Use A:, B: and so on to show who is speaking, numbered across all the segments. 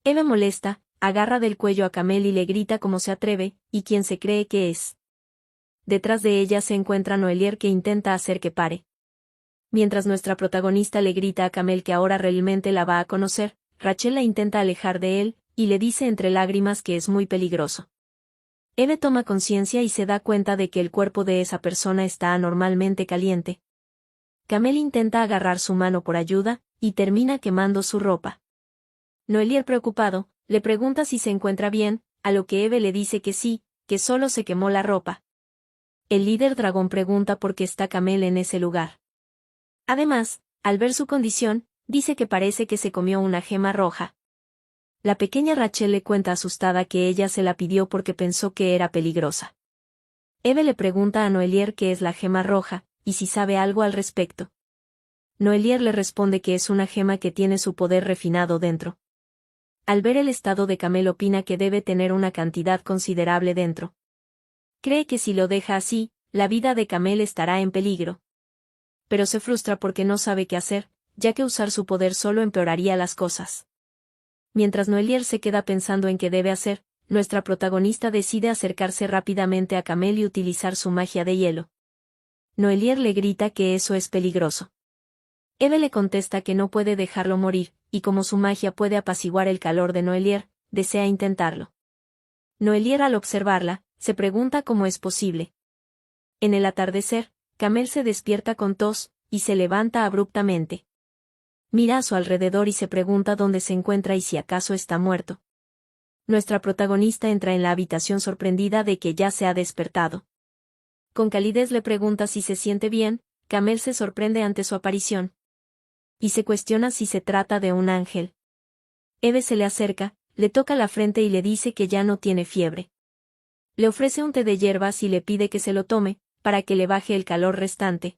A: Eve molesta, agarra del cuello a Camel y le grita cómo se atreve, y quién se cree que es. Detrás de ella se encuentra Noelier que intenta hacer que pare. Mientras nuestra protagonista le grita a Camel que ahora realmente la va a conocer, Rachel la intenta alejar de él, y le dice entre lágrimas que es muy peligroso. Eve toma conciencia y se da cuenta de que el cuerpo de esa persona está anormalmente caliente. Camel intenta agarrar su mano por ayuda, y termina quemando su ropa. Noelier preocupado, le pregunta si se encuentra bien, a lo que Eve le dice que sí, que solo se quemó la ropa. El líder dragón pregunta por qué está Camel en ese lugar. Además, al ver su condición, dice que parece que se comió una gema roja. La pequeña Rachel le cuenta asustada que ella se la pidió porque pensó que era peligrosa. Eve le pregunta a Noelier qué es la gema roja, y si sabe algo al respecto. Noelier le responde que es una gema que tiene su poder refinado dentro. Al ver el estado de Camel opina que debe tener una cantidad considerable dentro. Cree que si lo deja así, la vida de Camel estará en peligro. Pero se frustra porque no sabe qué hacer, ya que usar su poder solo empeoraría las cosas. Mientras Noelier se queda pensando en qué debe hacer, nuestra protagonista decide acercarse rápidamente a Camel y utilizar su magia de hielo. Noelier le grita que eso es peligroso. Eve le contesta que no puede dejarlo morir, y como su magia puede apaciguar el calor de Noelier, desea intentarlo. Noelier al observarla, se pregunta cómo es posible. En el atardecer, Camel se despierta con tos, y se levanta abruptamente. Mira a su alrededor y se pregunta dónde se encuentra y si acaso está muerto. Nuestra protagonista entra en la habitación sorprendida de que ya se ha despertado. Con calidez le pregunta si se siente bien, Camel se sorprende ante su aparición. Y se cuestiona si se trata de un ángel. Eve se le acerca, le toca la frente y le dice que ya no tiene fiebre. Le ofrece un té de hierbas y le pide que se lo tome, para que le baje el calor restante.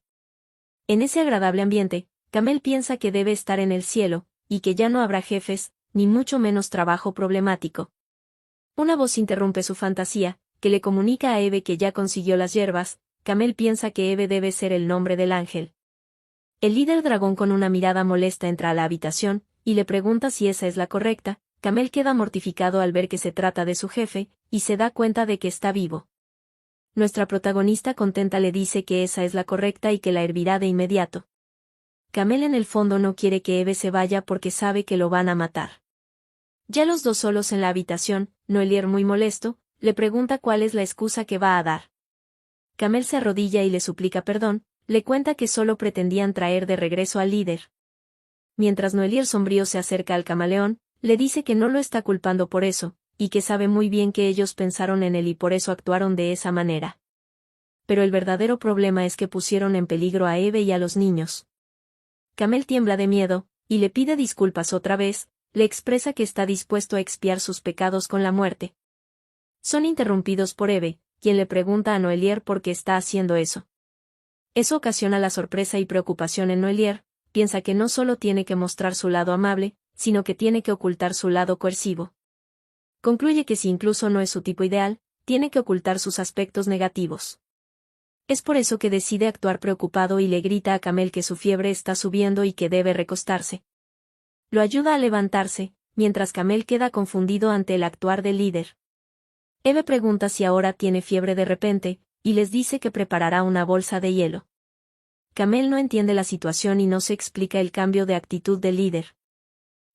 A: En ese agradable ambiente, Camel piensa que debe estar en el cielo, y que ya no habrá jefes, ni mucho menos trabajo problemático. Una voz interrumpe su fantasía, que le comunica a Eve que ya consiguió las hierbas. Camel piensa que Eve debe ser el nombre del ángel. El líder dragón con una mirada molesta entra a la habitación, y le pregunta si esa es la correcta. Camel queda mortificado al ver que se trata de su jefe, y se da cuenta de que está vivo. Nuestra protagonista contenta le dice que esa es la correcta y que la hervirá de inmediato. Camel en el fondo no quiere que Eve se vaya porque sabe que lo van a matar. Ya los dos solos en la habitación, Noelier muy molesto, le pregunta cuál es la excusa que va a dar. Camel se arrodilla y le suplica perdón, le cuenta que solo pretendían traer de regreso al líder. Mientras Noelier sombrío se acerca al camaleón, le dice que no lo está culpando por eso, y que sabe muy bien que ellos pensaron en él y por eso actuaron de esa manera. Pero el verdadero problema es que pusieron en peligro a Eve y a los niños. Camel tiembla de miedo, y le pide disculpas otra vez, le expresa que está dispuesto a expiar sus pecados con la muerte. Son interrumpidos por Eve, quien le pregunta a Noelier por qué está haciendo eso. Eso ocasiona la sorpresa y preocupación en Noelier, piensa que no solo tiene que mostrar su lado amable, sino que tiene que ocultar su lado coercivo. Concluye que si incluso no es su tipo ideal, tiene que ocultar sus aspectos negativos. Es por eso que decide actuar preocupado y le grita a Camel que su fiebre está subiendo y que debe recostarse. Lo ayuda a levantarse, mientras Camel queda confundido ante el actuar del líder. Eve pregunta si ahora tiene fiebre de repente, y les dice que preparará una bolsa de hielo. Camel no entiende la situación y no se explica el cambio de actitud del líder.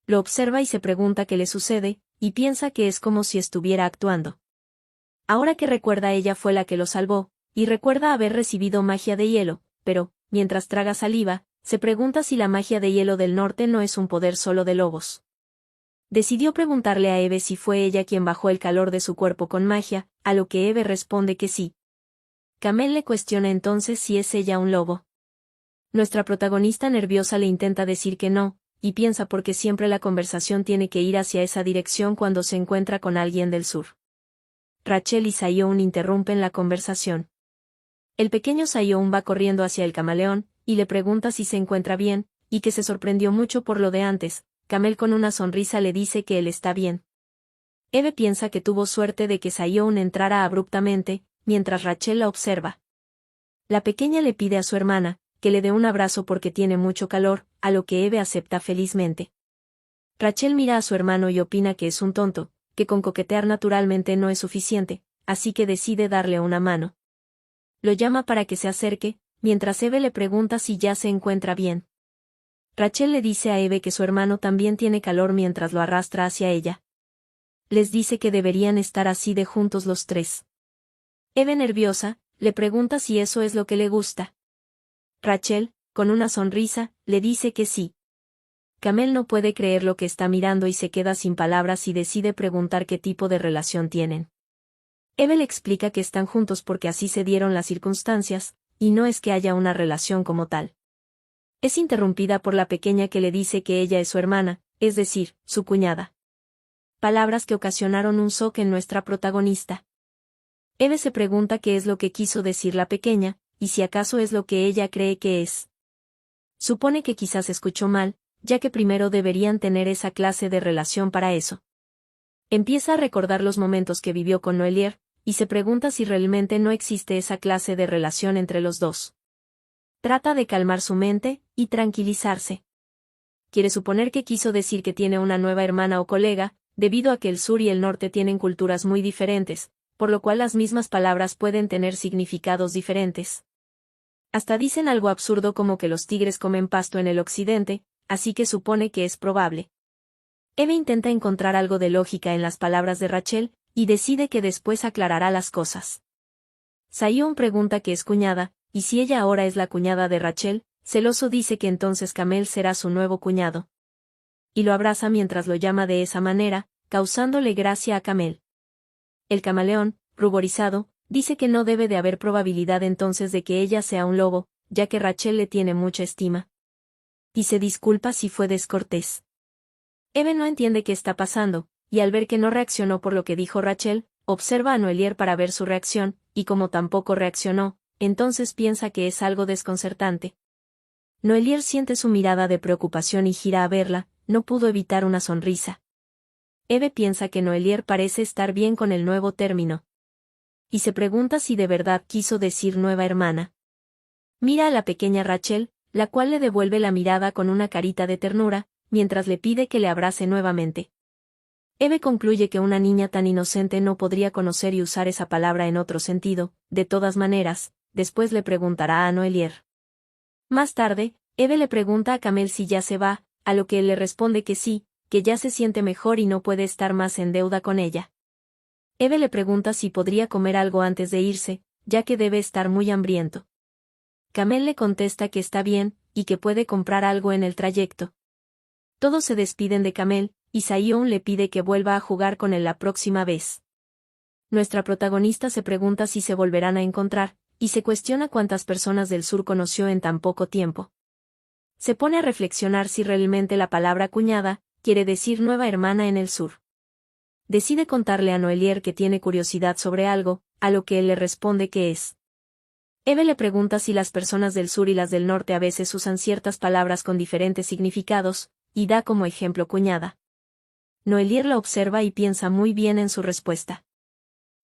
A: Lo observa y se pregunta qué le sucede, y piensa que es como si estuviera actuando. Ahora que recuerda ella fue la que lo salvó, y recuerda haber recibido magia de hielo, pero, mientras traga saliva, se pregunta si la magia de hielo del norte no es un poder solo de lobos. Decidió preguntarle a Eve si fue ella quien bajó el calor de su cuerpo con magia, a lo que Eve responde que sí. Camel le cuestiona entonces si es ella un lobo. Nuestra protagonista nerviosa le intenta decir que no, y piensa porque siempre la conversación tiene que ir hacia esa dirección cuando se encuentra con alguien del sur. Rachel y Sayon interrumpen la conversación. El pequeño Sayon va corriendo hacia el camaleón, y le pregunta si se encuentra bien, y que se sorprendió mucho por lo de antes. Camel con una sonrisa le dice que él está bien. Eve piensa que tuvo suerte de que Sayon entrara abruptamente, mientras Rachel la observa. La pequeña le pide a su hermana, que le dé un abrazo porque tiene mucho calor, a lo que Eve acepta felizmente. Rachel mira a su hermano y opina que es un tonto, que con coquetear naturalmente no es suficiente, así que decide darle una mano. Lo llama para que se acerque, mientras Eve le pregunta si ya se encuentra bien. Rachel le dice a Eve que su hermano también tiene calor mientras lo arrastra hacia ella. Les dice que deberían estar así de juntos los tres. Eve, nerviosa, le pregunta si eso es lo que le gusta. Rachel, con una sonrisa, le dice que sí. Kamel no puede creer lo que está mirando y se queda sin palabras y decide preguntar qué tipo de relación tienen. Eve le explica que están juntos porque así se dieron las circunstancias, y no es que haya una relación como tal. Es interrumpida por la pequeña que le dice que ella es su hermana, es decir, su cuñada. Palabras que ocasionaron un shock en nuestra protagonista. Eve se pregunta qué es lo que quiso decir la pequeña, y si acaso es lo que ella cree que es. Supone que quizás escuchó mal, ya que primero deberían tener esa clase de relación para eso. Empieza a recordar los momentos que vivió con Noelier, y se pregunta si realmente no existe esa clase de relación entre los dos. Trata de calmar su mente y tranquilizarse. Quiere suponer que quiso decir que tiene una nueva hermana o colega, debido a que el sur y el norte tienen culturas muy diferentes, por lo cual las mismas palabras pueden tener significados diferentes. Hasta dicen algo absurdo como que los tigres comen pasto en el occidente, así que supone que es probable. Eve intenta encontrar algo de lógica en las palabras de Rachel, y decide que después aclarará las cosas. Sayon pregunta que es cuñada, y si ella ahora es la cuñada de Rachel, celoso dice que entonces Kamel será su nuevo cuñado. Y lo abraza mientras lo llama de esa manera, causándole gracia a Kamel. El camaleón, ruborizado, dice que no debe de haber probabilidad entonces de que ella sea un lobo, ya que Rachel le tiene mucha estima. Y se disculpa si fue descortés. Eve no entiende qué está pasando, y al ver que no reaccionó por lo que dijo Rachel, observa a Noelier para ver su reacción, y como tampoco reaccionó, entonces piensa que es algo desconcertante. Noelier siente su mirada de preocupación y gira a verla, no pudo evitar una sonrisa. Eve piensa que Noelier parece estar bien con el nuevo término. Y se pregunta si de verdad quiso decir nueva hermana. Mira a la pequeña Rachel, la cual le devuelve la mirada con una carita de ternura, mientras le pide que le abrace nuevamente. Eve concluye que una niña tan inocente no podría conocer y usar esa palabra en otro sentido, de todas maneras, después le preguntará a Noelier. Más tarde, Eve le pregunta a Kamel si ya se va, a lo que él le responde que sí, que ya se siente mejor y no puede estar más en deuda con ella. Eve le pregunta si podría comer algo antes de irse, ya que debe estar muy hambriento. Kamel le contesta que está bien, y que puede comprar algo en el trayecto. Todos se despiden de Kamel, y Sayon le pide que vuelva a jugar con él la próxima vez. Nuestra protagonista se pregunta si se volverán a encontrar, y se cuestiona cuántas personas del sur conoció en tan poco tiempo. Se pone a reflexionar si realmente la palabra cuñada quiere decir nueva hermana en el sur. Decide contarle a Noelier que tiene curiosidad sobre algo, a lo que él le responde que es. Eve le pregunta si las personas del sur y las del norte a veces usan ciertas palabras con diferentes significados, y da como ejemplo cuñada. Noelier la observa y piensa muy bien en su respuesta.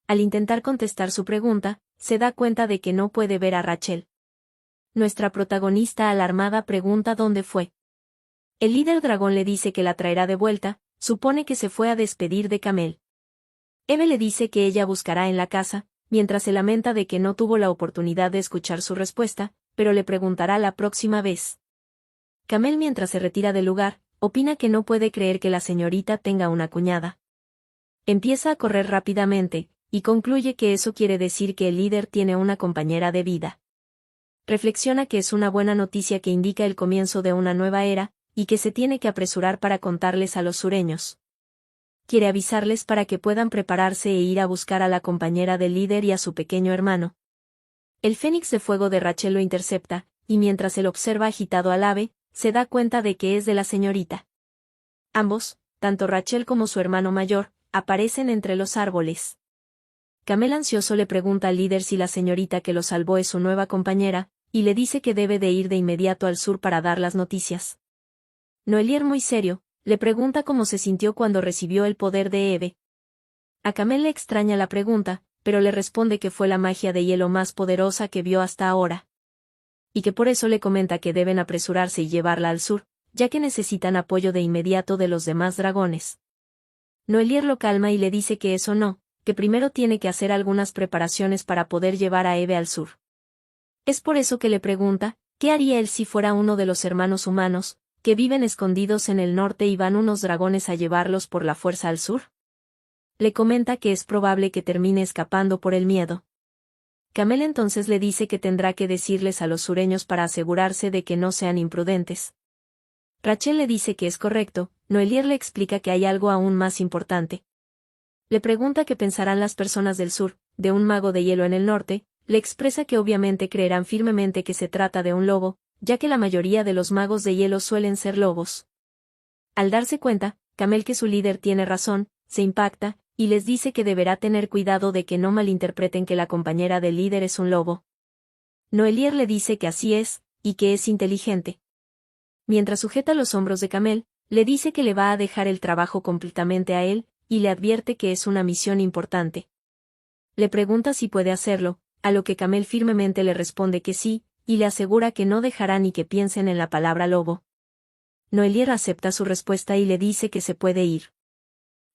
A: Al intentar contestar su pregunta, se da cuenta de que no puede ver a Rachel. Nuestra protagonista alarmada pregunta dónde fue. El líder dragón le dice que la traerá de vuelta, supone que se fue a despedir de Kamel. Eve le dice que ella buscará en la casa, mientras se lamenta de que no tuvo la oportunidad de escuchar su respuesta, pero le preguntará la próxima vez. Kamel, mientras se retira del lugar, opina que no puede creer que la señorita tenga una cuñada. Empieza a correr rápidamente, y concluye que eso quiere decir que el líder tiene una compañera de vida. Reflexiona que es una buena noticia que indica el comienzo de una nueva era, y que se tiene que apresurar para contarles a los sureños. Quiere avisarles para que puedan prepararse e ir a buscar a la compañera del líder y a su pequeño hermano. El fénix de fuego de Rachel lo intercepta, y mientras él observa agitado al ave, se da cuenta de que es de la señorita. Ambos, tanto Rachel como su hermano mayor, aparecen entre los árboles. Kamel ansioso le pregunta al líder si la señorita que lo salvó es su nueva compañera, y le dice que debe de ir de inmediato al sur para dar las noticias. Noelier, muy serio, le pregunta cómo se sintió cuando recibió el poder de Eve. A Kamel le extraña la pregunta, pero le responde que fue la magia de hielo más poderosa que vio hasta ahora. Y que por eso le comenta que deben apresurarse y llevarla al sur, ya que necesitan apoyo de inmediato de los demás dragones. Noelier lo calma y le dice que eso no, que primero tiene que hacer algunas preparaciones para poder llevar a Eve al sur. Es por eso que le pregunta, ¿qué haría él si fuera uno de los hermanos humanos, que viven escondidos en el norte y van unos dragones a llevarlos por la fuerza al sur? Le comenta que es probable que termine escapando por el miedo. Camel entonces le dice que tendrá que decirles a los sureños para asegurarse de que no sean imprudentes. Rachel le dice que es correcto, Noelier le explica que hay algo aún más importante. Le pregunta qué pensarán las personas del sur, de un mago de hielo en el norte, le expresa que obviamente creerán firmemente que se trata de un lobo, ya que la mayoría de los magos de hielo suelen ser lobos. Al darse cuenta, Camel que su líder tiene razón, se impacta, y les dice que deberá tener cuidado de que no malinterpreten que la compañera del líder es un lobo. Noelier le dice que así es, y que es inteligente. Mientras sujeta los hombros de Camel, le dice que le va a dejar el trabajo completamente a él, y le advierte que es una misión importante. Le pregunta si puede hacerlo, a lo que Camel firmemente le responde que sí, y le asegura que no dejará ni que piensen en la palabra lobo. Noelier acepta su respuesta y le dice que se puede ir.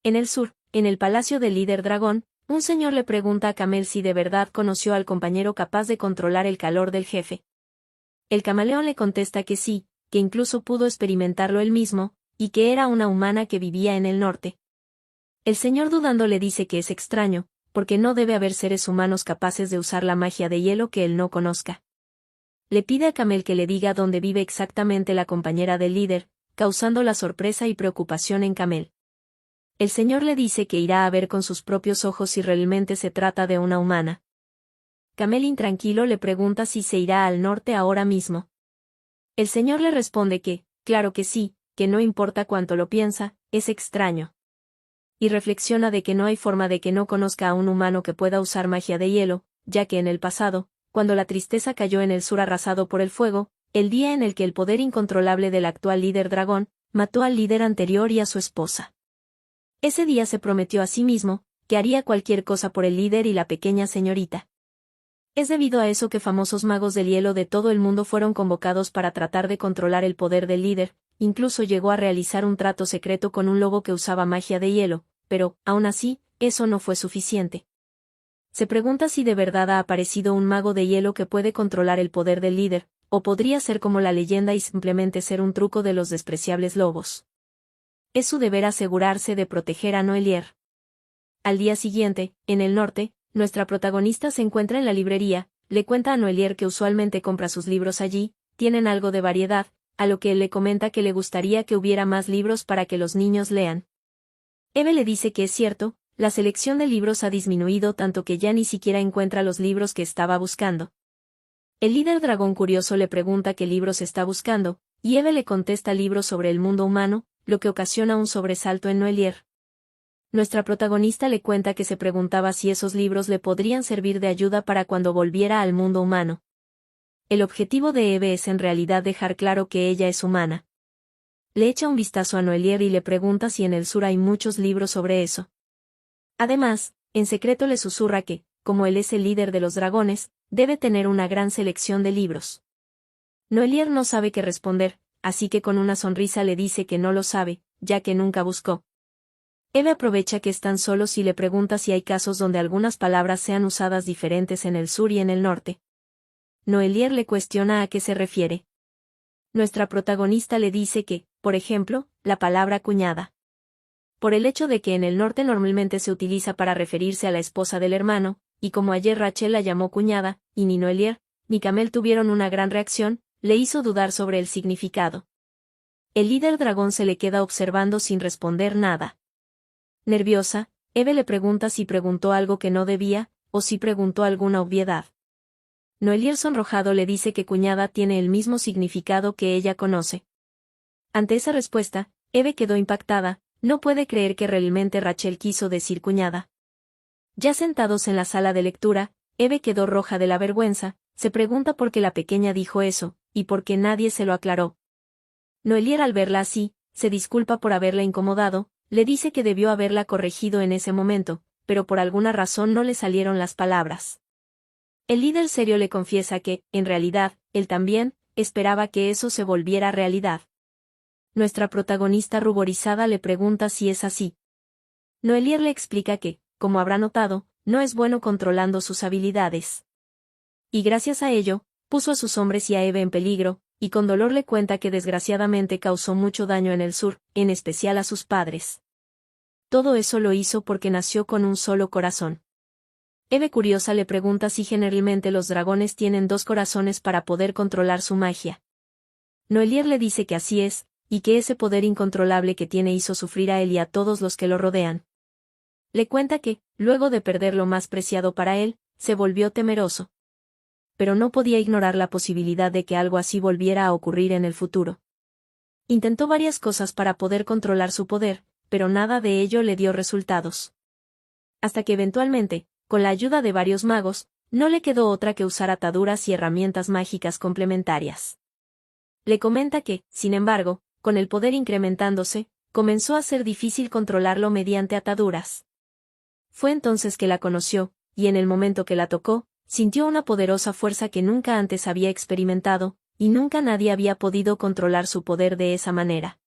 A: En el sur, en el palacio del líder dragón, un señor le pregunta a Camel si de verdad conoció al compañero capaz de controlar el calor del jefe. El camaleón le contesta que sí, que incluso pudo experimentarlo él mismo, y que era una humana que vivía en el norte. El señor dudando le dice que es extraño, porque no debe haber seres humanos capaces de usar la magia de hielo que él no conozca. Le pide a Camel que le diga dónde vive exactamente la compañera del líder, causando la sorpresa y preocupación en Camel. El señor le dice que irá a ver con sus propios ojos si realmente se trata de una humana. Camel intranquilo le pregunta si se irá al norte ahora mismo. El señor le responde que, claro que sí, que no importa cuánto lo piensa, es extraño. Y reflexiona de que no hay forma de que no conozca a un humano que pueda usar magia de hielo, ya que en el pasado, cuando la tristeza cayó en el sur arrasado por el fuego, el día en el que el poder incontrolable del actual líder dragón, mató al líder anterior y a su esposa. Ese día se prometió a sí mismo, que haría cualquier cosa por el líder y la pequeña señorita. Es debido a eso que famosos magos del hielo de todo el mundo fueron convocados para tratar de controlar el poder del líder, incluso llegó a realizar un trato secreto con un lobo que usaba magia de hielo, pero, aún así, eso no fue suficiente. Se pregunta si de verdad ha aparecido un mago de hielo que puede controlar el poder del líder, o podría ser como la leyenda y simplemente ser un truco de los despreciables lobos. Es su deber asegurarse de proteger a Noelier. Al día siguiente, en el norte, nuestra protagonista se encuentra en la librería, le cuenta a Noelier que usualmente compra sus libros allí, tienen algo de variedad, a lo que él le comenta que le gustaría que hubiera más libros para que los niños lean. Eve le dice que es cierto, la selección de libros ha disminuido tanto que ya ni siquiera encuentra los libros que estaba buscando. El líder dragón curioso le pregunta qué libros está buscando, y Eve le contesta libros sobre el mundo humano, lo que ocasiona un sobresalto en Noelier. Nuestra protagonista le cuenta que se preguntaba si esos libros le podrían servir de ayuda para cuando volviera al mundo humano. El objetivo de Eve es en realidad dejar claro que ella es humana. Le echa un vistazo a Noelier y le pregunta si en el sur hay muchos libros sobre eso. Además, en secreto le susurra que, como él es el líder de los dragones, debe tener una gran selección de libros. Noelier no sabe qué responder, así que con una sonrisa le dice que no lo sabe, ya que nunca buscó. Eve aprovecha que están solos y le pregunta si hay casos donde algunas palabras sean usadas diferentes en el sur y en el norte. Noelier le cuestiona a qué se refiere. Nuestra protagonista le dice que, por ejemplo, la palabra cuñada. Por el hecho de que en el norte normalmente se utiliza para referirse a la esposa del hermano, y como ayer Rachel la llamó cuñada, y ni Noelier, ni Camel tuvieron una gran reacción, le hizo dudar sobre el significado. El líder dragón se le queda observando sin responder nada. Nerviosa, Eve le pregunta si preguntó algo que no debía, o si preguntó alguna obviedad. Noelier sonrojado le dice que cuñada tiene el mismo significado que ella conoce. Ante esa respuesta, Eve quedó impactada, no puede creer que realmente Rachel quiso decir cuñada. Ya sentados en la sala de lectura, Eve quedó roja de la vergüenza, se pregunta por qué la pequeña dijo eso, y por qué nadie se lo aclaró. Noelier al verla así, se disculpa por haberla incomodado, le dice que debió haberla corregido en ese momento, pero por alguna razón no le salieron las palabras. El líder serio le confiesa que, en realidad, él también, esperaba que eso se volviera realidad. Nuestra protagonista ruborizada le pregunta si es así. Noelier le explica que, como habrá notado, no es bueno controlando sus habilidades. Y gracias a ello, puso a sus hombres y a Eve en peligro, y con dolor le cuenta que desgraciadamente causó mucho daño en el sur, en especial a sus padres. Todo eso lo hizo porque nació con un solo corazón. Eve curiosa le pregunta si generalmente los dragones tienen dos corazones para poder controlar su magia. Noelier le dice que así es, y que ese poder incontrolable que tiene hizo sufrir a él y a todos los que lo rodean. Le cuenta que, luego de perder lo más preciado para él, se volvió temeroso. Pero no podía ignorar la posibilidad de que algo así volviera a ocurrir en el futuro. Intentó varias cosas para poder controlar su poder, pero nada de ello le dio resultados. Hasta que eventualmente, con la ayuda de varios magos, no le quedó otra que usar ataduras y herramientas mágicas complementarias. Le comenta que, sin embargo, con el poder incrementándose, comenzó a ser difícil controlarlo mediante ataduras. Fue entonces que la conoció, y en el momento que la tocó, sintió una poderosa fuerza que nunca antes había experimentado, y nunca nadie había podido controlar su poder de esa manera.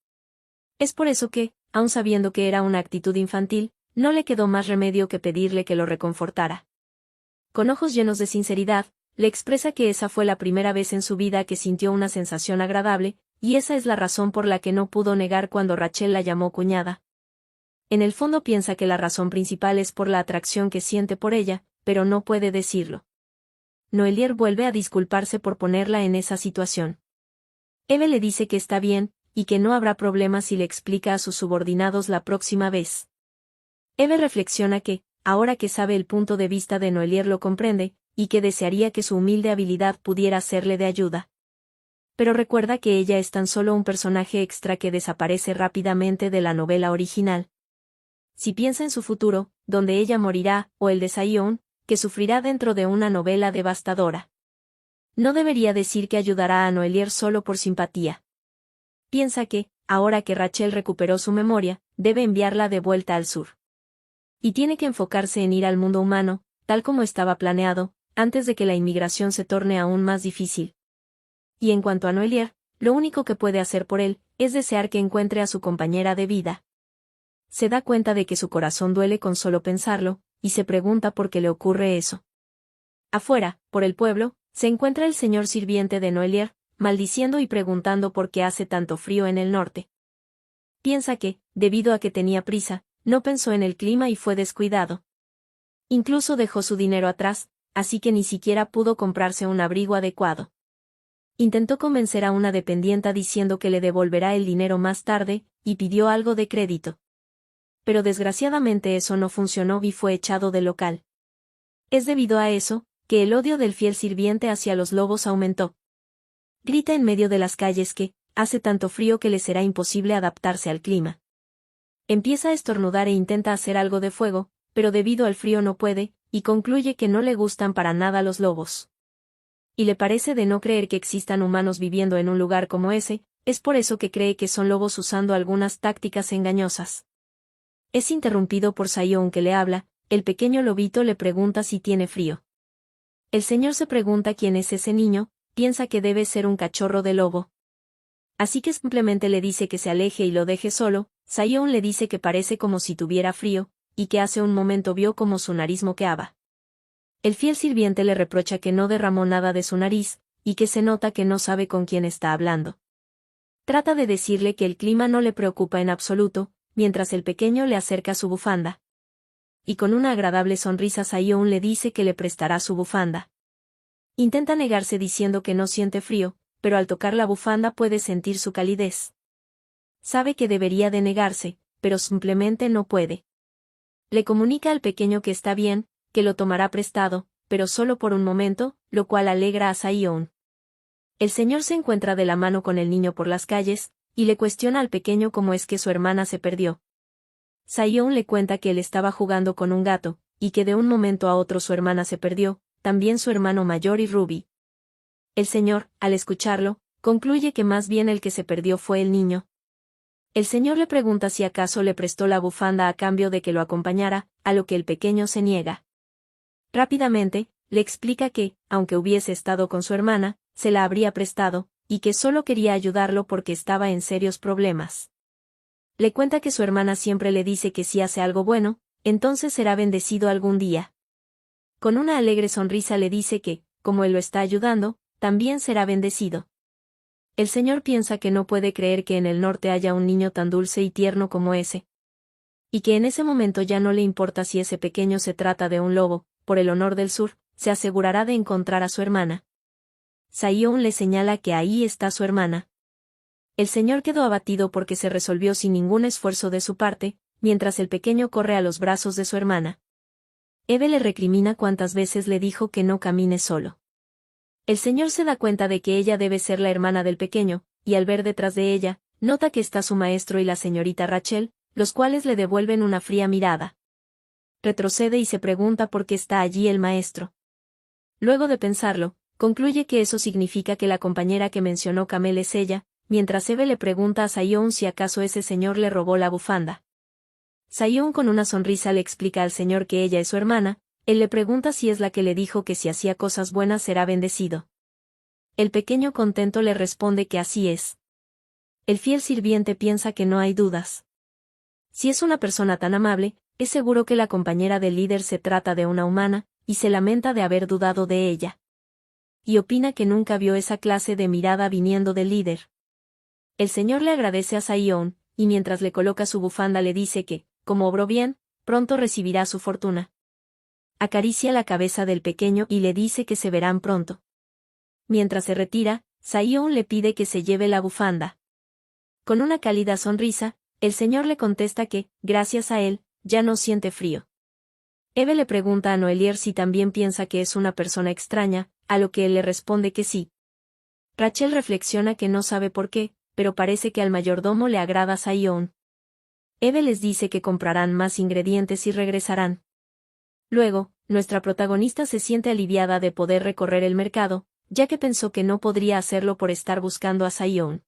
A: Es por eso que, aun sabiendo que era una actitud infantil, no le quedó más remedio que pedirle que lo reconfortara. Con ojos llenos de sinceridad, le expresa que esa fue la primera vez en su vida que sintió una sensación agradable, y esa es la razón por la que no pudo negar cuando Rachel la llamó cuñada. En el fondo piensa que la razón principal es por la atracción que siente por ella, pero no puede decirlo. Noelier vuelve a disculparse por ponerla en esa situación. Eve le dice que está bien, y que no habrá problema si le explica a sus subordinados la próxima vez. Eve reflexiona que, ahora que sabe el punto de vista de Noelier lo comprende, y que desearía que su humilde habilidad pudiera serle de ayuda. Pero recuerda que ella es tan solo un personaje extra que desaparece rápidamente de la novela original. Si piensa en su futuro, donde ella morirá, o el de Sion, que sufrirá dentro de una novela devastadora. No debería decir que ayudará a Noelier solo por simpatía. Piensa que, ahora que Rachel recuperó su memoria, debe enviarla de vuelta al sur. Y tiene que enfocarse en ir al mundo humano, tal como estaba planeado, antes de que la inmigración se torne aún más difícil. Y en cuanto a Noelier, lo único que puede hacer por él, es desear que encuentre a su compañera de vida. Se da cuenta de que su corazón duele con solo pensarlo, y se pregunta por qué le ocurre eso. Afuera, por el pueblo, se encuentra el señor sirviente de Noelier, maldiciendo y preguntando por qué hace tanto frío en el norte. Piensa que, debido a que tenía prisa, no pensó en el clima y fue descuidado. Incluso dejó su dinero atrás, así que ni siquiera pudo comprarse un abrigo adecuado. Intentó convencer a una dependienta diciendo que le devolverá el dinero más tarde, y pidió algo de crédito. Pero desgraciadamente eso no funcionó y fue echado del local. Es debido a eso, que el odio del fiel sirviente hacia los lobos aumentó. Grita en medio de las calles que, hace tanto frío que le será imposible adaptarse al clima. Empieza a estornudar e intenta hacer algo de fuego, pero debido al frío no puede, y concluye que no le gustan para nada los lobos. Y le parece de no creer que existan humanos viviendo en un lugar como ese, es por eso que cree que son lobos usando algunas tácticas engañosas. Es interrumpido por Sion que le habla, el pequeño lobito le pregunta si tiene frío. El señor se pregunta quién es ese niño, piensa que debe ser un cachorro de lobo. Así que simplemente le dice que se aleje y lo deje solo. Sion le dice que parece como si tuviera frío, y que hace un momento vio como su nariz moqueaba. El fiel sirviente le reprocha que no derramó nada de su nariz, y que se nota que no sabe con quién está hablando. Trata de decirle que el clima no le preocupa en absoluto, mientras el pequeño le acerca su bufanda. Y con una agradable sonrisa Sion le dice que le prestará su bufanda. Intenta negarse diciendo que no siente frío, pero al tocar la bufanda puede sentir su calidez. Sabe que debería de negarse, pero simplemente no puede. Le comunica al pequeño que está bien, que lo tomará prestado, pero solo por un momento, lo cual alegra a Sion. El señor se encuentra de la mano con el niño por las calles, y le cuestiona al pequeño cómo es que su hermana se perdió. Sion le cuenta que él estaba jugando con un gato, y que de un momento a otro su hermana se perdió, también su hermano mayor y Ruby. El señor, al escucharlo, concluye que más bien el que se perdió fue el niño. El señor le pregunta si acaso le prestó la bufanda a cambio de que lo acompañara, a lo que el pequeño se niega. Rápidamente, le explica que, aunque hubiese estado con su hermana, se la habría prestado, y que solo quería ayudarlo porque estaba en serios problemas. Le cuenta que su hermana siempre le dice que si hace algo bueno, entonces será bendecido algún día. Con una alegre sonrisa le dice que, como él lo está ayudando, también será bendecido. El señor piensa que no puede creer que en el norte haya un niño tan dulce y tierno como ese. Y que en ese momento ya no le importa si ese pequeño se trata de un lobo, por el honor del sur, se asegurará de encontrar a su hermana. Saiyón le señala que ahí está su hermana. El señor quedó abatido porque se resolvió sin ningún esfuerzo de su parte, mientras el pequeño corre a los brazos de su hermana. Eve le recrimina cuántas veces le dijo que no camine solo. El señor se da cuenta de que ella debe ser la hermana del pequeño, y al ver detrás de ella, nota que está su maestro y la señorita Rachel, los cuales le devuelven una fría mirada. Retrocede y se pregunta por qué está allí el maestro. Luego de pensarlo, concluye que eso significa que la compañera que mencionó Kamel es ella, mientras Eve le pregunta a Saiyón si acaso ese señor le robó la bufanda. Saiyón con una sonrisa le explica al señor que ella es su hermana. Él le pregunta si es la que le dijo que si hacía cosas buenas será bendecido. El pequeño contento le responde que así es. El fiel sirviente piensa que no hay dudas. Si es una persona tan amable, es seguro que la compañera del líder se trata de una humana, y se lamenta de haber dudado de ella. Y opina que nunca vio esa clase de mirada viniendo del líder. El señor le agradece a Saiyón, y mientras le coloca su bufanda le dice que, como obró bien, pronto recibirá su fortuna. Acaricia la cabeza del pequeño y le dice que se verán pronto. Mientras se retira, Saiyón le pide que se lleve la bufanda. Con una cálida sonrisa, el señor le contesta que, gracias a él, ya no siente frío. Eve le pregunta a Noelier si también piensa que es una persona extraña, a lo que él le responde que sí. Rachel reflexiona que no sabe por qué, pero parece que al mayordomo le agrada Saiyón. Eve les dice que comprarán más ingredientes y regresarán. Luego, nuestra protagonista se siente aliviada de poder recorrer el mercado, ya que pensó que no podría hacerlo por estar buscando a Saiyón.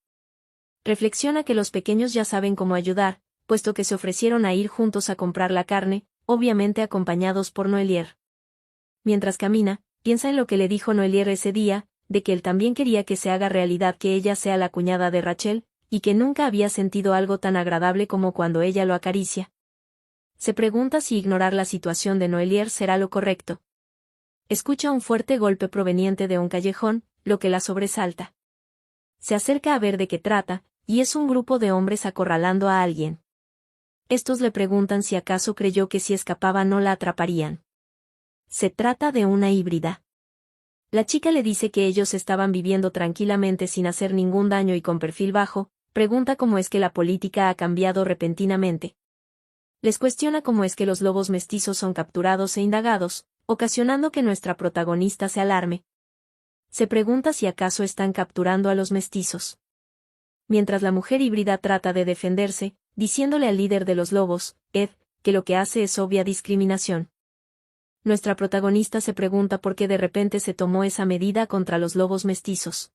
A: Reflexiona que los pequeños ya saben cómo ayudar, puesto que se ofrecieron a ir juntos a comprar la carne, obviamente acompañados por Noelier. Mientras camina, piensa en lo que le dijo Noelier ese día, de que él también quería que se haga realidad que ella sea la cuñada de Rachel, y que nunca había sentido algo tan agradable como cuando ella lo acaricia. Se pregunta si ignorar la situación de Noelier será lo correcto. Escucha un fuerte golpe proveniente de un callejón, lo que la sobresalta. Se acerca a ver de qué trata, y es un grupo de hombres acorralando a alguien. Estos le preguntan si acaso creyó que si escapaba no la atraparían. Se trata de una híbrida. La chica le dice que ellos estaban viviendo tranquilamente sin hacer ningún daño y con perfil bajo, pregunta cómo es que la política ha cambiado repentinamente. Les cuestiona cómo es que los lobos mestizos son capturados e indagados, ocasionando que nuestra protagonista se alarme. Se pregunta si acaso están capturando a los mestizos. Mientras la mujer híbrida trata de defenderse, diciéndole al líder de los lobos, Ed, que lo que hace es obvia discriminación. Nuestra protagonista se pregunta por qué de repente se tomó esa medida contra los lobos mestizos.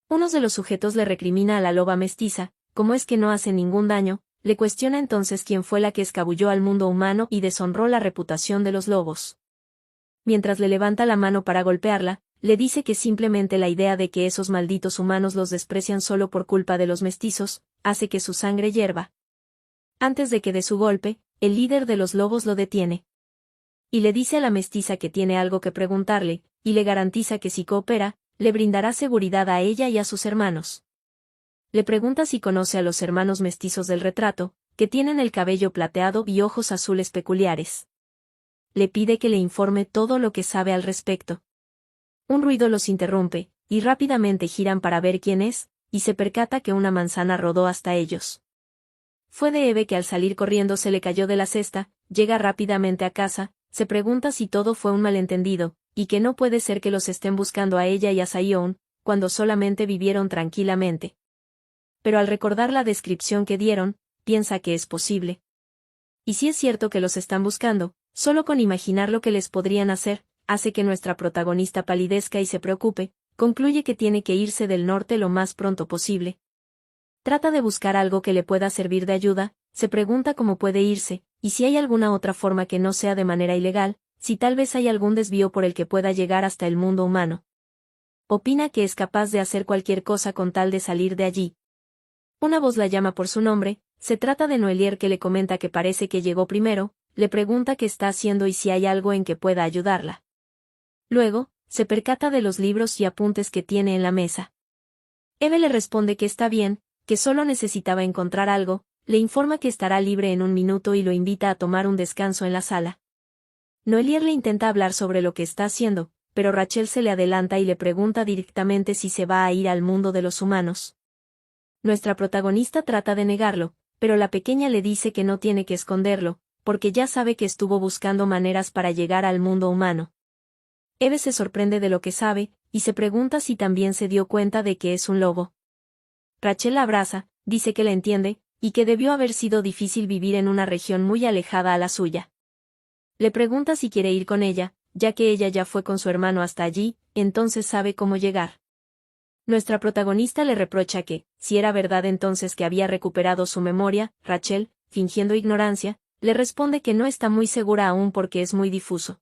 A: Uno de los sujetos le recrimina a la loba mestiza, como es que no hace ningún daño, le cuestiona entonces quién fue la que escabulló al mundo humano y deshonró la reputación de los lobos. Mientras le levanta la mano para golpearla, le dice que simplemente la idea de que esos malditos humanos los desprecian solo por culpa de los mestizos, hace que su sangre hierva. Antes de que dé su golpe, el líder de los lobos lo detiene. Y le dice a la mestiza que tiene algo que preguntarle, y le garantiza que si coopera, le brindará seguridad a ella y a sus hermanos. Le pregunta si conoce a los hermanos mestizos del retrato, que tienen el cabello plateado y ojos azules peculiares. Le pide que le informe todo lo que sabe al respecto. Un ruido los interrumpe, y rápidamente giran para ver quién es, y se percata que una manzana rodó hasta ellos. Fue de Eve que al salir corriendo se le cayó de la cesta, llega rápidamente a casa, se pregunta si todo fue un malentendido, y que no puede ser que los estén buscando a ella y a Saiyón, cuando solamente vivieron tranquilamente. Pero al recordar la descripción que dieron, piensa que es posible. Y si es cierto que los están buscando, solo con imaginar lo que les podrían hacer, hace que nuestra protagonista palidezca y se preocupe, concluye que tiene que irse del norte lo más pronto posible. Trata de buscar algo que le pueda servir de ayuda, se pregunta cómo puede irse, y si hay alguna otra forma que no sea de manera ilegal, si tal vez hay algún desvío por el que pueda llegar hasta el mundo humano. opina que es capaz de hacer cualquier cosa con tal de salir de allí. Una voz la llama por su nombre, se trata de Noelier, que le comenta que parece que llegó primero, le pregunta qué está haciendo y si hay algo en que pueda ayudarla. Luego, se percata de los libros y apuntes que tiene en la mesa. Eve le responde que está bien, que solo necesitaba encontrar algo, le informa que estará libre en un minuto y lo invita a tomar un descanso en la sala. Noelier le intenta hablar sobre lo que está haciendo, pero Rachel se le adelanta y le pregunta directamente si se va a ir al mundo de los humanos. Nuestra protagonista trata de negarlo, pero la pequeña le dice que no tiene que esconderlo, porque ya sabe que estuvo buscando maneras para llegar al mundo humano. Eve se sorprende de lo que sabe, y se pregunta si también se dio cuenta de que es un lobo. Rachel la abraza, dice que la entiende, y que debió haber sido difícil vivir en una región muy alejada a la suya. Le pregunta si quiere ir con ella, ya que ella ya fue con su hermano hasta allí, entonces sabe cómo llegar. Nuestra protagonista le reprocha que, si era verdad entonces que había recuperado su memoria, Rachel, fingiendo ignorancia, le responde que no está muy segura aún porque es muy difuso.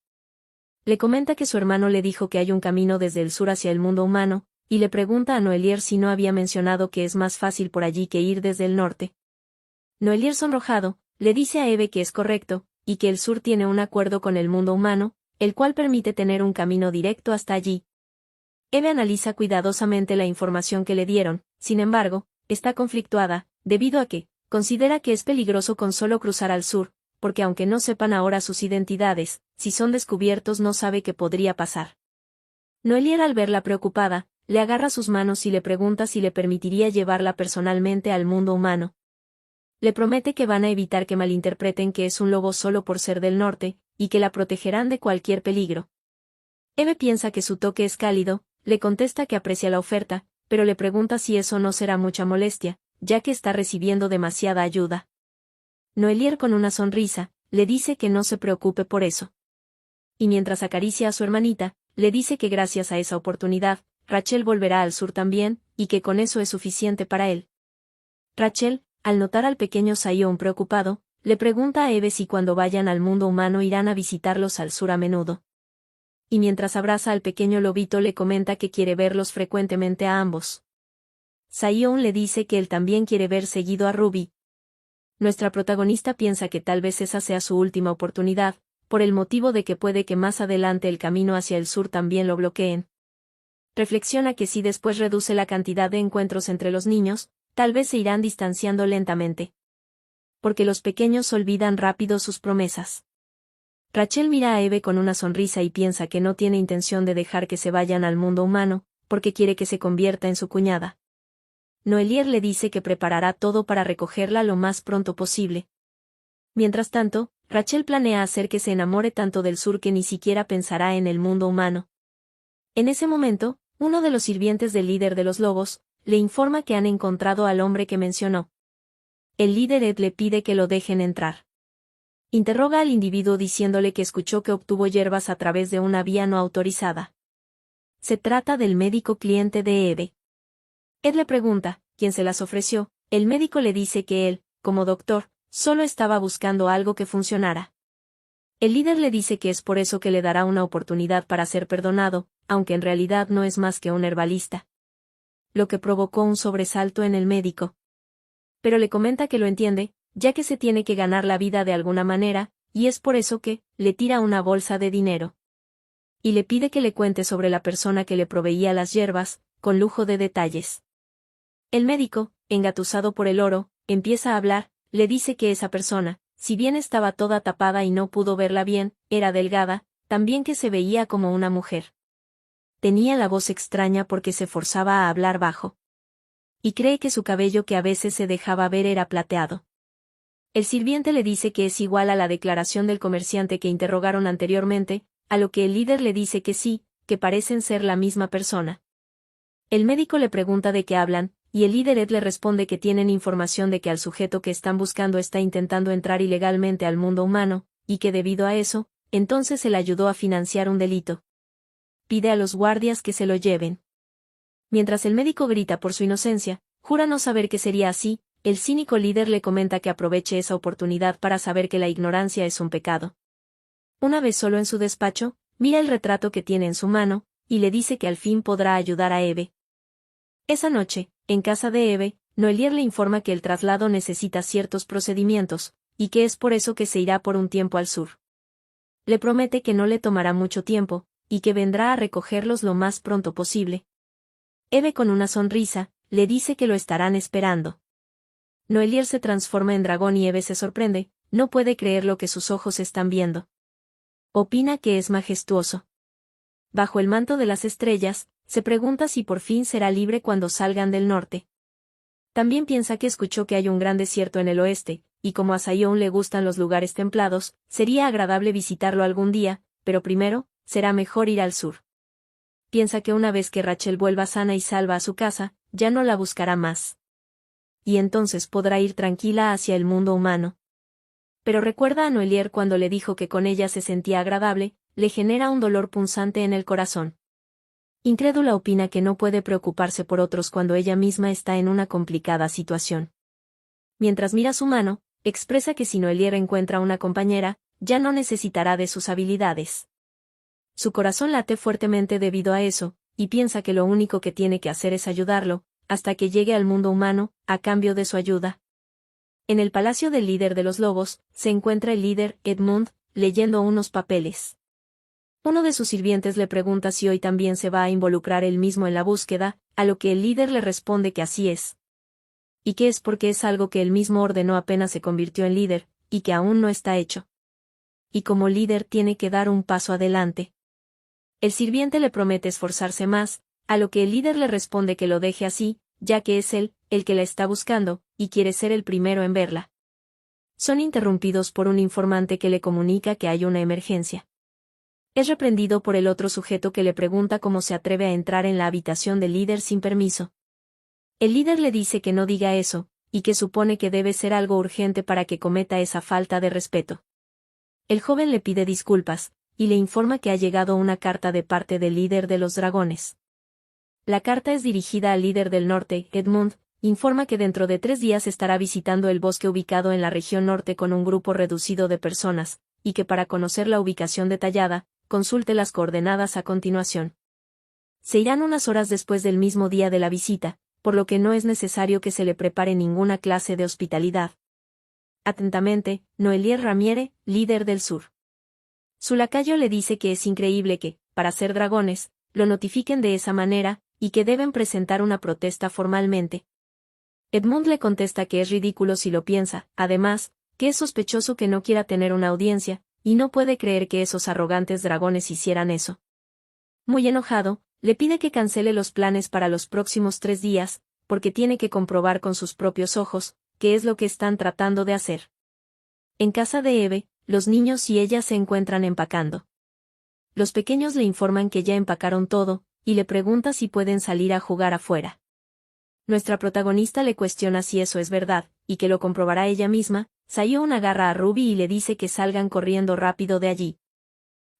A: Le comenta que su hermano le dijo que hay un camino desde el sur hacia el mundo humano, y le pregunta a Noelier si no había mencionado que es más fácil por allí que ir desde el norte. Noelier, sonrojado, le dice a Eve que es correcto, y que el sur tiene un acuerdo con el mundo humano, el cual permite tener un camino directo hasta allí. Eve analiza cuidadosamente la información que le dieron, sin embargo, está conflictuada, debido a que, considera que es peligroso con solo cruzar al sur, porque aunque no sepan ahora sus identidades, si son descubiertos no sabe qué podría pasar. Noelier, al verla preocupada, le agarra sus manos y le pregunta si le permitiría llevarla personalmente al mundo humano. Le promete que van a evitar que malinterpreten que es un lobo solo por ser del norte, y que la protegerán de cualquier peligro. Eve piensa que su toque es cálido, le contesta que aprecia la oferta, pero le pregunta si eso no será mucha molestia, ya que está recibiendo demasiada ayuda. Noelier, con una sonrisa, le dice que no se preocupe por eso. Y mientras acaricia a su hermanita, le dice que gracias a esa oportunidad, Rachel volverá al sur también, y que con eso es suficiente para él. Rachel, al notar al pequeño Sion preocupado, le pregunta a Eve si cuando vayan al mundo humano irán a visitarlos al sur a menudo. Y mientras abraza al pequeño lobito le comenta que quiere verlos frecuentemente a ambos. Sion le dice que él también quiere ver seguido a Ruby. Nuestra protagonista piensa que tal vez esa sea su última oportunidad, por el motivo de que puede que más adelante el camino hacia el sur también lo bloqueen. Reflexiona que si después reduce la cantidad de encuentros entre los niños, tal vez se irán distanciando lentamente. Porque los pequeños olvidan rápido sus promesas. Rachel mira a Eve con una sonrisa y piensa que no tiene intención de dejar que se vayan al mundo humano, porque quiere que se convierta en su cuñada. Noelier le dice que preparará todo para recogerla lo más pronto posible. Mientras tanto, Rachel planea hacer que se enamore tanto del sur que ni siquiera pensará en el mundo humano. En ese momento, uno de los sirvientes del líder de los lobos, le informa que han encontrado al hombre que mencionó. El líder Ed le pide que lo dejen entrar. Interroga al individuo diciéndole que escuchó que obtuvo hierbas a través de una vía no autorizada. Se trata del médico cliente de Eve. Ed le pregunta, ¿quién se las ofreció? El médico le dice que él, como doctor, solo estaba buscando algo que funcionara. El líder le dice que es por eso que le dará una oportunidad para ser perdonado, aunque en realidad no es más que un herbalista. Lo que provocó un sobresalto en el médico. Pero le comenta que lo entiende, ya que se tiene que ganar la vida de alguna manera, y es por eso que, le tira una bolsa de dinero. Y le pide que le cuente sobre la persona que le proveía las hierbas, con lujo de detalles. El médico, engatusado por el oro, empieza a hablar, le dice que esa persona, si bien estaba toda tapada y no pudo verla bien, era delgada, también que se veía como una mujer. Tenía la voz extraña porque se forzaba a hablar bajo. Y cree que su cabello que a veces se dejaba ver era plateado. El sirviente le dice que es igual a la declaración del comerciante que interrogaron anteriormente, a lo que el líder le dice que sí, que parecen ser la misma persona. El médico le pregunta de qué hablan, y el líder Ed le responde que tienen información de que al sujeto que están buscando está intentando entrar ilegalmente al mundo humano, y que debido a eso, entonces él ayudó a financiar un delito. Pide a los guardias que se lo lleven. Mientras el médico grita por su inocencia, jura no saber que sería así, el cínico líder le comenta que aproveche esa oportunidad para saber que la ignorancia es un pecado. Una vez solo en su despacho, mira el retrato que tiene en su mano, y le dice que al fin podrá ayudar a Eve. Esa noche, en casa de Eve, Noelier le informa que el traslado necesita ciertos procedimientos, y que es por eso que se irá por un tiempo al sur. Le promete que no le tomará mucho tiempo, y que vendrá a recogerlos lo más pronto posible. Eve con una sonrisa, le dice que lo estarán esperando. Noelier se transforma en dragón y Eve se sorprende, no puede creer lo que sus ojos están viendo. Opina que es majestuoso. Bajo el manto de las estrellas, se pregunta si por fin será libre cuando salgan del norte. También piensa que escuchó que hay un gran desierto en el oeste, y como a Sion le gustan los lugares templados, sería agradable visitarlo algún día, pero primero, será mejor ir al sur. Piensa que una vez que Rachel vuelva sana y salva a su casa, ya no la buscará más. Y entonces podrá ir tranquila hacia el mundo humano. Pero recuerda a Noelier cuando le dijo que con ella se sentía agradable, le genera un dolor punzante en el corazón. Incrédula opina que no puede preocuparse por otros cuando ella misma está en una complicada situación. Mientras mira su mano, expresa que si Noelier encuentra una compañera, ya no necesitará de sus habilidades. Su corazón late fuertemente debido a eso, y piensa que lo único que tiene que hacer es ayudarlo, hasta que llegue al mundo humano, a cambio de su ayuda. En el palacio del líder de los lobos, se encuentra el líder, Edmund, leyendo unos papeles. Uno de sus sirvientes le pregunta si hoy también se va a involucrar él mismo en la búsqueda, a lo que el líder le responde que así es. Y que es porque es algo que él mismo ordenó apenas se convirtió en líder, y que aún no está hecho. Y como líder tiene que dar un paso adelante. El sirviente le promete esforzarse más, a lo que el líder le responde que lo deje así, ya que es él, el que la está buscando, y quiere ser el primero en verla. Son interrumpidos por un informante que le comunica que hay una emergencia. Es reprendido por el otro sujeto que le pregunta cómo se atreve a entrar en la habitación del líder sin permiso. El líder le dice que no diga eso, y que supone que debe ser algo urgente para que cometa esa falta de respeto. El joven le pide disculpas, y le informa que ha llegado una carta de parte del líder de los dragones. La carta es dirigida al líder del norte, Edmund, informa que dentro de 3 días estará visitando el bosque ubicado en la región norte con un grupo reducido de personas, y que para conocer la ubicación detallada, consulte las coordenadas a continuación. Se irán unas horas después del mismo día de la visita, por lo que no es necesario que se le prepare ninguna clase de hospitalidad. Atentamente, Noelier Ramiere, líder del sur. Su lacayo le dice que es increíble que, para ser dragones, lo notifiquen de esa manera, y que deben presentar una protesta formalmente. Edmund le contesta que es ridículo si lo piensa, además, que es sospechoso que no quiera tener una audiencia, y no puede creer que esos arrogantes dragones hicieran eso. Muy enojado, le pide que cancele los planes para los próximos 3 días, porque tiene que comprobar con sus propios ojos, qué es lo que están tratando de hacer. En casa de Eve, los niños y ella se encuentran empacando. Los pequeños le informan que ya empacaron todo, y le pregunta si pueden salir a jugar afuera. Nuestra protagonista le cuestiona si eso es verdad, y que lo comprobará ella misma. Sion agarra a Ruby y le dice que salgan corriendo rápido de allí.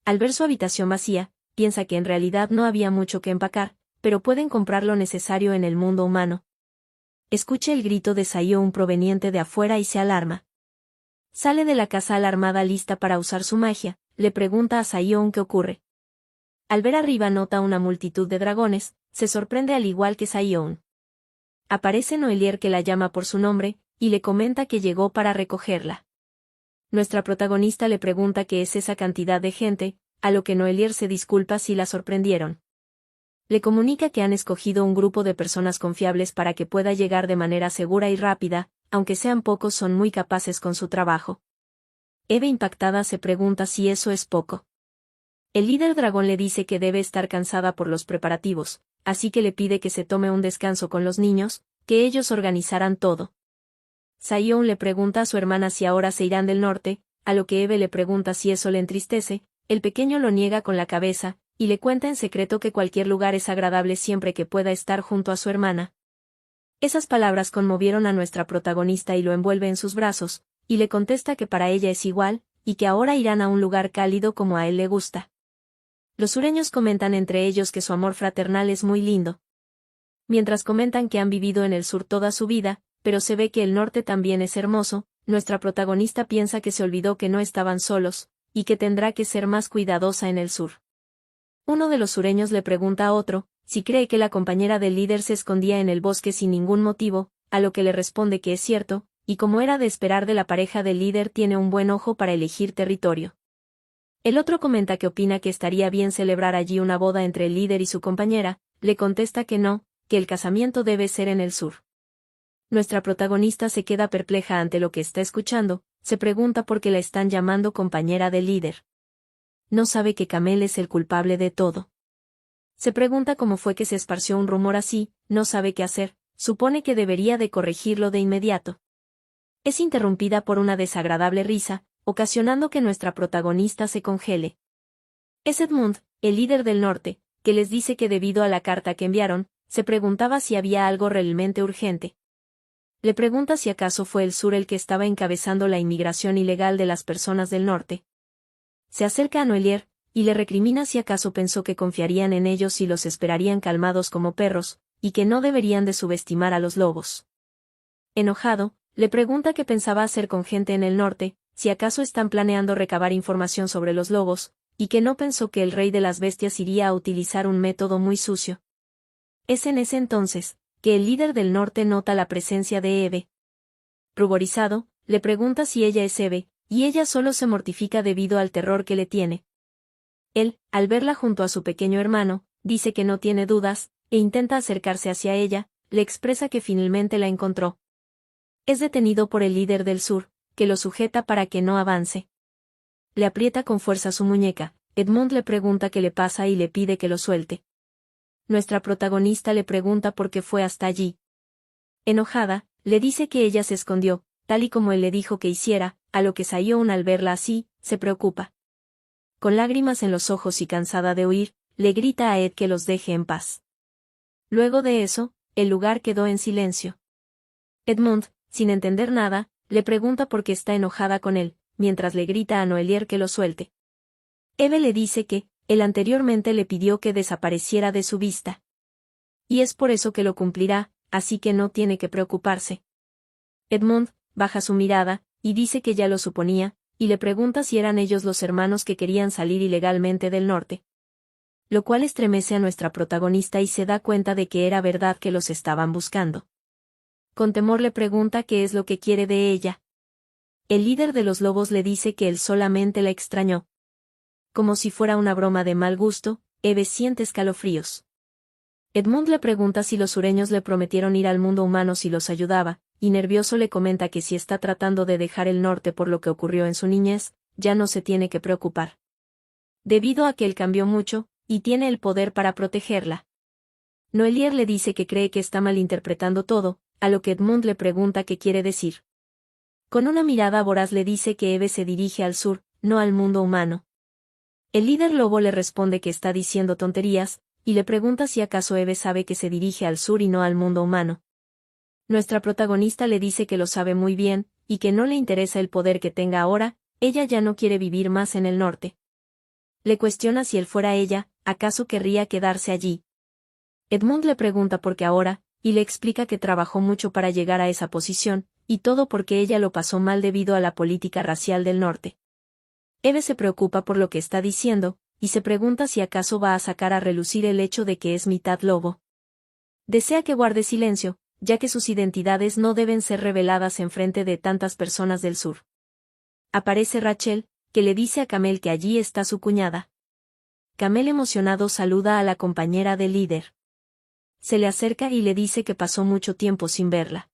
A: Al ver su habitación vacía, piensa que en realidad no había mucho que empacar, pero pueden comprar lo necesario en el mundo humano. Escucha el grito de Sion proveniente de afuera y se alarma. Sale de la casa alarmada lista para usar su magia, le pregunta a Sion qué ocurre. Al ver arriba nota una multitud de dragones, se sorprende al igual que Sion. Aparece Noelier que la llama por su nombre, y le comenta que llegó para recogerla. Nuestra protagonista le pregunta qué es esa cantidad de gente, a lo que Noelier se disculpa si la sorprendieron. Le comunica que han escogido un grupo de personas confiables para que pueda llegar de manera segura y rápida, aunque sean pocos son muy capaces con su trabajo. Eve impactada se pregunta si eso es poco. El líder dragón le dice que debe estar cansada por los preparativos, así que le pide que se tome un descanso con los niños, que ellos organizarán todo. Sion le pregunta a su hermana si ahora se irán del norte, a lo que Eve le pregunta si eso le entristece, el pequeño lo niega con la cabeza, y le cuenta en secreto que cualquier lugar es agradable siempre que pueda estar junto a su hermana. Esas palabras conmovieron a nuestra protagonista y lo envuelve en sus brazos, y le contesta que para ella es igual, y que ahora irán a un lugar cálido como a él le gusta. Los sureños comentan entre ellos que su amor fraternal es muy lindo. Mientras comentan que han vivido en el sur toda su vida, pero se ve que el norte también es hermoso, nuestra protagonista piensa que se olvidó que no estaban solos, y que tendrá que ser más cuidadosa en el sur. Uno de los sureños le pregunta a otro, si cree que la compañera del líder se escondía en el bosque sin ningún motivo, a lo que le responde que es cierto, y como era de esperar de la pareja del líder tiene un buen ojo para elegir territorio. El otro comenta que opina que estaría bien celebrar allí una boda entre el líder y su compañera, le contesta que no, que el casamiento debe ser en el sur. Nuestra protagonista se queda perpleja ante lo que está escuchando, se pregunta por qué la están llamando compañera del líder. No sabe que Camel es el culpable de todo. Se pregunta cómo fue que se esparció un rumor así, no sabe qué hacer, supone que debería de corregirlo de inmediato. Es interrumpida por una desagradable risa, ocasionando que nuestra protagonista se congele. Es Edmund, el líder del norte, que les dice que debido a la carta que enviaron, se preguntaba si había algo realmente urgente. Le pregunta si acaso fue el sur el que estaba encabezando la inmigración ilegal de las personas del norte. Se acerca a Noelier, y le recrimina si acaso pensó que confiarían en ellos y los esperarían calmados como perros, y que no deberían de subestimar a los lobos. Enojado, le pregunta qué pensaba hacer con gente en el norte, si acaso están planeando recabar información sobre los lobos, y que no pensó que el rey de las bestias iría a utilizar un método muy sucio. Es en ese entonces, que el líder del norte nota la presencia de Eve. Ruborizado, le pregunta si ella es Eve, y ella solo se mortifica debido al terror que le tiene. Él, al verla junto a su pequeño hermano, dice que no tiene dudas, e intenta acercarse hacia ella, le expresa que finalmente la encontró. Es detenido por el líder del sur, que lo sujeta para que no avance. Le aprieta con fuerza su muñeca, Edmund le pregunta qué le pasa y le pide que lo suelte. Nuestra protagonista le pregunta por qué fue hasta allí. Enojada, le dice que ella se escondió, tal y como él le dijo que hiciera, a lo que Sayón al verla así, se preocupa. Con lágrimas en los ojos y cansada de huir, le grita a Ed que los deje en paz. Luego de eso, el lugar quedó en silencio. Edmund, sin entender nada, le pregunta por qué está enojada con él, mientras le grita a Noelier que lo suelte. Eve le dice que, él anteriormente le pidió que desapareciera de su vista. Y es por eso que lo cumplirá, así que no tiene que preocuparse. Edmund, baja su mirada, y dice que ya lo suponía, y le pregunta si eran ellos los hermanos que querían salir ilegalmente del norte. Lo cual estremece a nuestra protagonista y se da cuenta de que era verdad que los estaban buscando. Con temor le pregunta qué es lo que quiere de ella. El líder de los lobos le dice que él solamente la extrañó. Como si fuera una broma de mal gusto, Eve siente escalofríos. Edmund le pregunta si los sureños le prometieron ir al mundo humano si los ayudaba, y nervioso le comenta que si está tratando de dejar el norte por lo que ocurrió en su niñez, ya no se tiene que preocupar. Debido a que él cambió mucho, y tiene el poder para protegerla. Noelier le dice que cree que está malinterpretando todo, a lo que Edmund le pregunta qué quiere decir. Con una mirada voraz le dice que Eve se dirige al sur, no al mundo humano. El líder lobo le responde que está diciendo tonterías, y le pregunta si acaso Eve sabe que se dirige al sur y no al mundo humano. Nuestra protagonista le dice que lo sabe muy bien, y que no le interesa el poder que tenga ahora, ella ya no quiere vivir más en el norte. Le cuestiona si él fuera ella, ¿acaso querría quedarse allí? Edmund le pregunta por qué ahora, y le explica que trabajó mucho para llegar a esa posición, y todo porque ella lo pasó mal debido a la política racial del norte. Eve se preocupa por lo que está diciendo, y se pregunta si acaso va a sacar a relucir el hecho de que es mitad lobo. Desea que guarde silencio, ya que sus identidades no deben ser reveladas en frente de tantas personas del sur. Aparece Rachel, que le dice a Camel que allí está su cuñada. Camel emocionado saluda a la compañera del líder. Se le acerca y le dice que pasó mucho tiempo sin verla.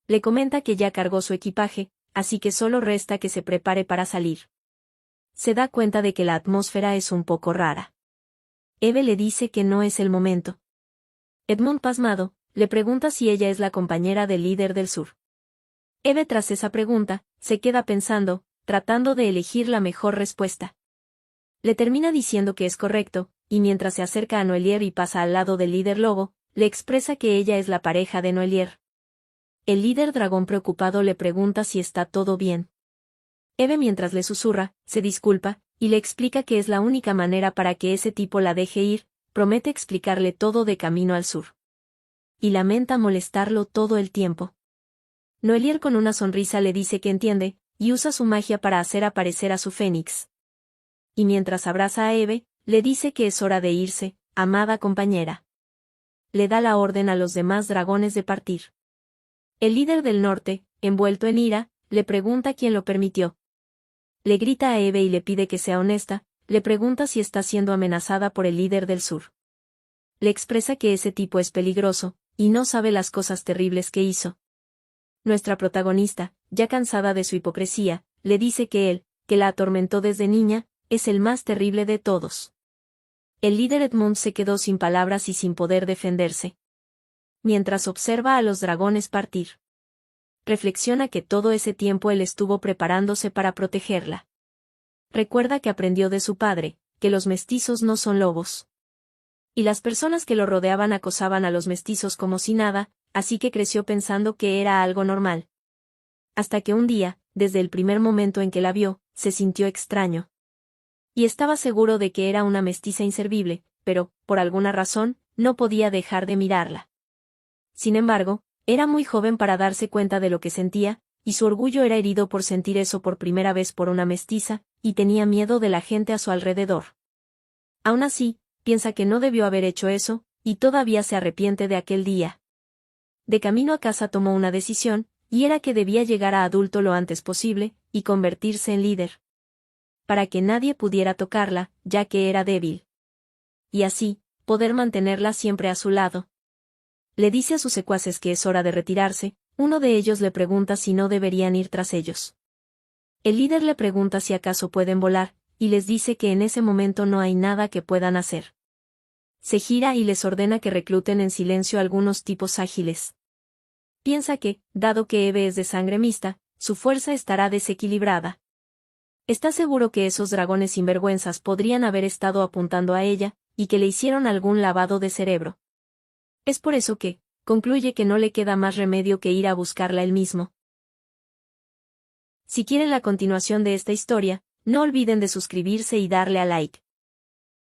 A: Le comenta que ya cargó su equipaje, así que solo resta que se prepare para salir. Se da cuenta de que la atmósfera es un poco rara. Eve le dice que no es el momento. Edmund, pasmado, le pregunta si ella es la compañera del líder del sur. Eve, tras esa pregunta, se queda pensando, tratando de elegir la mejor respuesta. Le termina diciendo que es correcto, y mientras se acerca a Noelier y pasa al lado del líder lobo, le expresa que ella es la pareja de Noelier. El líder dragón preocupado le pregunta si está todo bien. Eve, mientras le susurra, se disculpa, y le explica que es la única manera para que ese tipo la deje ir, promete explicarle todo de camino al sur. Y lamenta molestarlo todo el tiempo. Noelier con una sonrisa le dice que entiende, y usa su magia para hacer aparecer a su fénix. Y mientras abraza a Eve, Le dice que es hora de irse, amada compañera. Le da la orden a los demás dragones de partir. El líder del norte, envuelto en ira, le pregunta quién lo permitió. Le grita a Eve y le pide que sea honesta, le pregunta si está siendo amenazada por el líder del sur. Le expresa que ese tipo es peligroso, y no sabe las cosas terribles que hizo. Nuestra protagonista, ya cansada de su hipocresía, le dice que él, que la atormentó desde niña, es el más terrible de todos. El líder Edmund se quedó sin palabras y sin poder defenderse. Mientras observa a los dragones partir. Reflexiona que todo ese tiempo él estuvo preparándose para protegerla. Recuerda que aprendió de su padre, que los mestizos no son lobos. Y las personas que lo rodeaban acosaban a los mestizos como si nada, así que creció pensando que era algo normal. Hasta que un día, desde el primer momento en que la vio, se sintió extraño. Y estaba seguro de que era una mestiza inservible, pero, por alguna razón, no podía dejar de mirarla. Sin embargo, era muy joven para darse cuenta de lo que sentía, y su orgullo era herido por sentir eso por primera vez por una mestiza, y tenía miedo de la gente a su alrededor. Aún así, piensa que no debió haber hecho eso, y todavía se arrepiente de aquel día. De camino a casa tomó una decisión, y era que debía llegar a adulto lo antes posible, y convertirse en líder. Para que nadie pudiera tocarla, ya que era débil. Y así, poder mantenerla siempre a su lado. Le dice a sus secuaces que es hora de retirarse, uno de ellos le pregunta si no deberían ir tras ellos. El líder le pregunta si acaso pueden volar, y les dice que en ese momento no hay nada que puedan hacer. Se gira y les ordena que recluten en silencio algunos tipos ágiles. Piensa que, dado que Eve es de sangre mixta, su fuerza estará desequilibrada. Está seguro que esos dragones sinvergüenzas podrían haber estado apuntando a ella, y que le hicieron algún lavado de cerebro. Es por eso que, concluye que no le queda más remedio que ir a buscarla él mismo. Si quieren la continuación de esta historia, no olviden de suscribirse y darle a like.